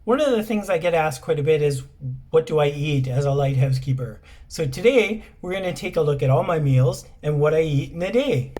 One of the things I get asked quite a bit is, what do I eat as a lighthouse keeper? So today we're going to take a look at all my meals and what I eat in a day.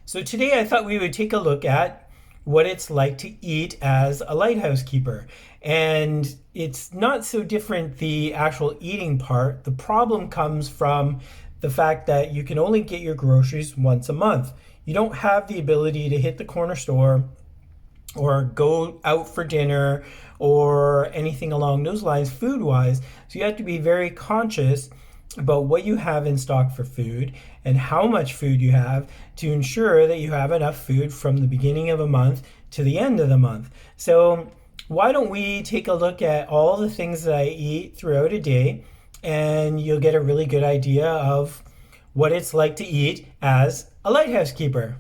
So today I thought we would take a look at what it's like to eat as a lighthouse keeper. And it's not so different, the actual eating part. The problem comes from the fact that you can only get your groceries once a month. You don't have the ability to hit the corner store or go out for dinner or anything along those lines food wise. So you have to be very conscious about what you have in stock for food and how much food you have to ensure that you have enough food from the beginning of a month to the end of the month. So why don't we take a look at all the things that I eat throughout a day, and you'll get a really good idea of what it's like to eat as a lighthouse keeper.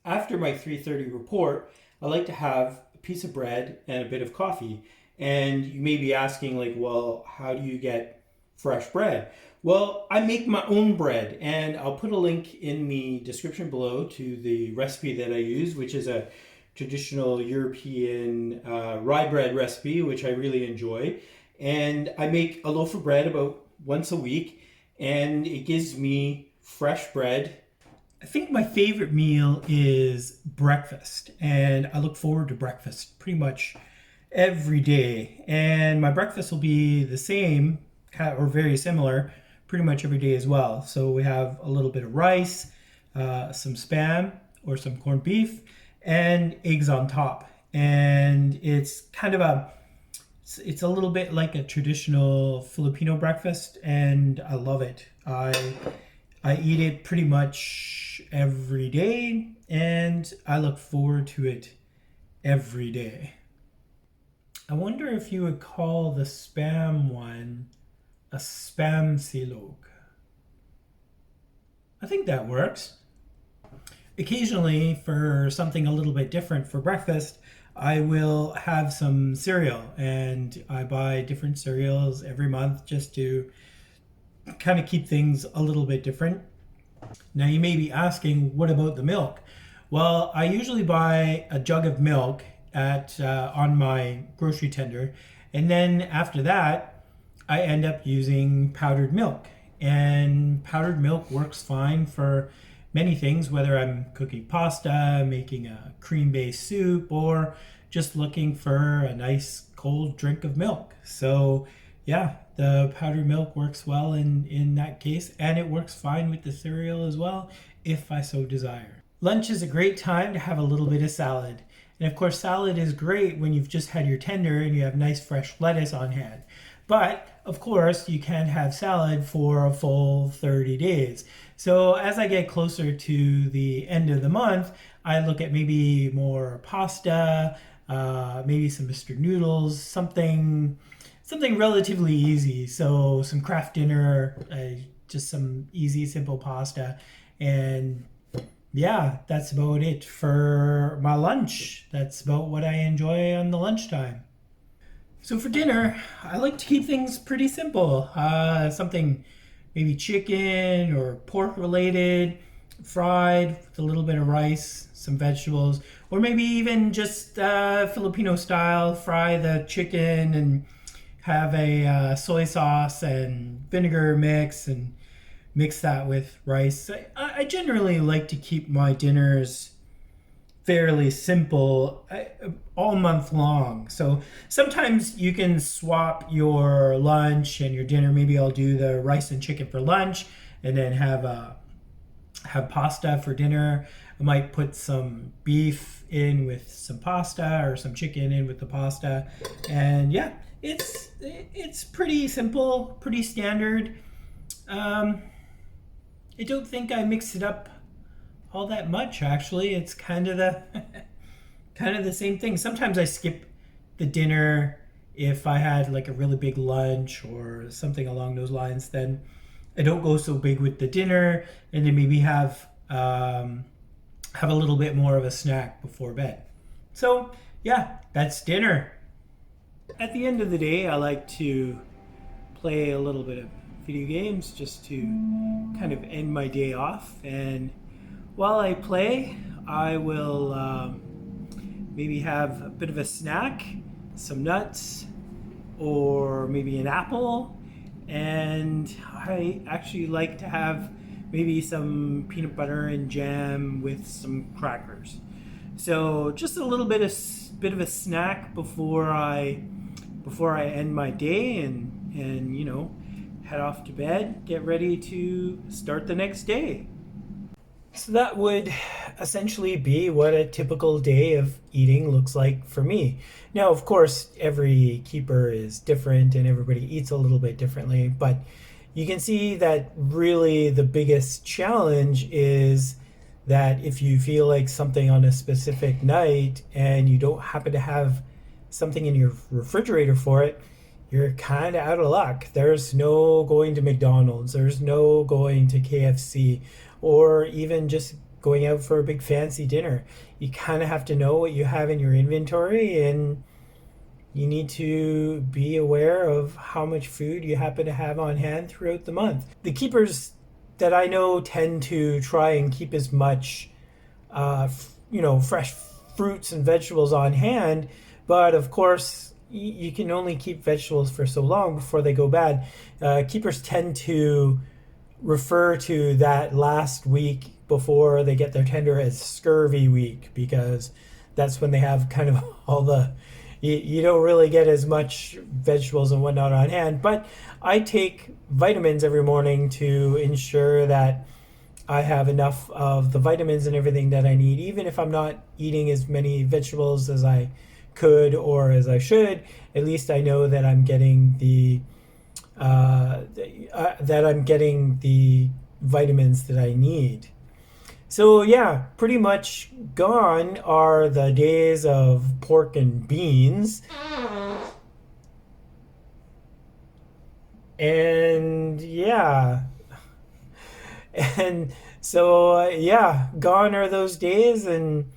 After my 3:30 report, I like to have a piece of bread and a bit of coffee. And you may be asking, like, well, how do you get fresh bread? Well, I make my own bread, and I'll put a link in the description below to the recipe that I use, which is a traditional European rye bread recipe, which I really enjoy. And I make a loaf of bread about once a week, and it gives me fresh bread. I think my favorite meal is breakfast, and I look forward to breakfast pretty much every day. And my breakfast will be the same or very similar pretty much every day as well. So we have a little bit of rice, some spam or some corned beef, and eggs on top. And it's kind of it's a little bit like a traditional Filipino breakfast, and I love it. I eat it pretty much every day, and I look forward to it every day. I wonder if you would call the spam one a spam silog. I think that works. Occasionally, for something a little bit different for breakfast, I will have some cereal, and I buy different cereals every month just to kind of keep things a little bit different. Now, you may be asking, what about the milk? Well, I usually buy a jug of milk at on my grocery tender, and then after that, I end up using powdered milk. And powdered milk works fine for many things, whether I'm cooking pasta, making a cream-based soup, or just looking for a nice cold drink of milk. So yeah, the powdered milk works well in that case, and it works fine with the cereal as well, if I so desire. Lunch is a great time to have a little bit of salad. And of course, salad is great when you've just had your tender and you have nice fresh lettuce on hand. But of course, you can't have salad for a full 30 days. So as I get closer to the end of the month, I look at maybe more pasta, maybe some Mr. Noodles, something relatively easy. So some craft dinner, just some easy, simple pasta. And yeah, that's about it for my lunch. That's about what I enjoy on the lunchtime. So for dinner, I like to keep things pretty simple. Something maybe chicken or pork related, fried with a little bit of rice, some vegetables, or maybe even just Filipino style, fry the chicken and have a soy sauce and vinegar mix and mix that with rice. I generally like to keep my dinners fairly simple all month long. So sometimes you can swap your lunch and your dinner. Maybe I'll do the rice and chicken for lunch and then have pasta for dinner. I might put some beef in with some pasta or some chicken in with the pasta. And yeah, it's pretty simple, pretty standard. I don't think I mix it up all that much, actually. It's kind of the kind of the same thing. Sometimes I skip the dinner if I had like a really big lunch or something along those lines. Then I don't go so big with the dinner, and then maybe have a little bit more of a snack before bed. So yeah, that's dinner. At the end of the day, I like to play a little bit of video games just to kind of end my day off. And while I play, I will maybe have a bit of a snack, some nuts, or maybe an apple. And I actually like to have maybe some peanut butter and jam with some crackers. So just a little bit of a snack before I end my day and head off to bed, get ready to start the next day. So that would essentially be what a typical day of eating looks like for me. Now, of course, every keeper is different and everybody eats a little bit differently, but you can see that really the biggest challenge is that if you feel like something on a specific night and you don't happen to have something in your refrigerator for it, you're kind of out of luck. There's no going to McDonald's, there's no going to KFC, or even just going out for a big fancy dinner. You kind of have to know what you have in your inventory, and you need to be aware of how much food you happen to have on hand throughout the month. The keepers that I know tend to try and keep as much, fresh fruits and vegetables on hand, but of course, you can only keep vegetables for so long before they go bad. Keepers tend to refer to that last week before they get their tender as scurvy week, because that's when they have kind of all the you don't really get as much vegetables and whatnot on hand. But I take vitamins every morning to ensure that I have enough of the vitamins and everything that I need, even if I'm not eating as many vegetables as I could or as I should. At least I know that I'm getting the vitamins that I need. So yeah, pretty much gone are the days of pork and beans. And yeah, and so yeah, gone are those days, and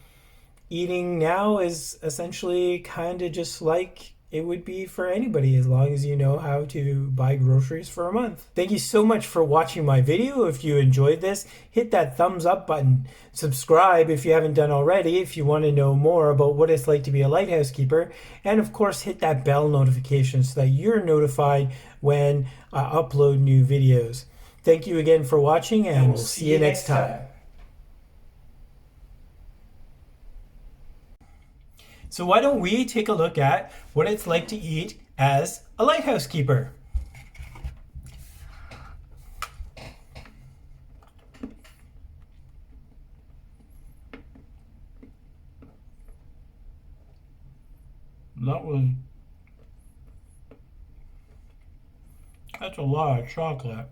eating now is essentially kind of just like it would be for anybody, as long as you know how to buy groceries for a month. Thank you so much for watching my video. If you enjoyed this, hit that thumbs up button. Subscribe if you haven't done already, if you want to know more about what it's like to be a lighthouse keeper. And of course, hit that bell notification so that you're notified when I upload new videos. Thank you again for watching, and we'll see you next time. So why don't we take a look at what it's like to eat as a lighthouse keeper? That's a lot of chocolate.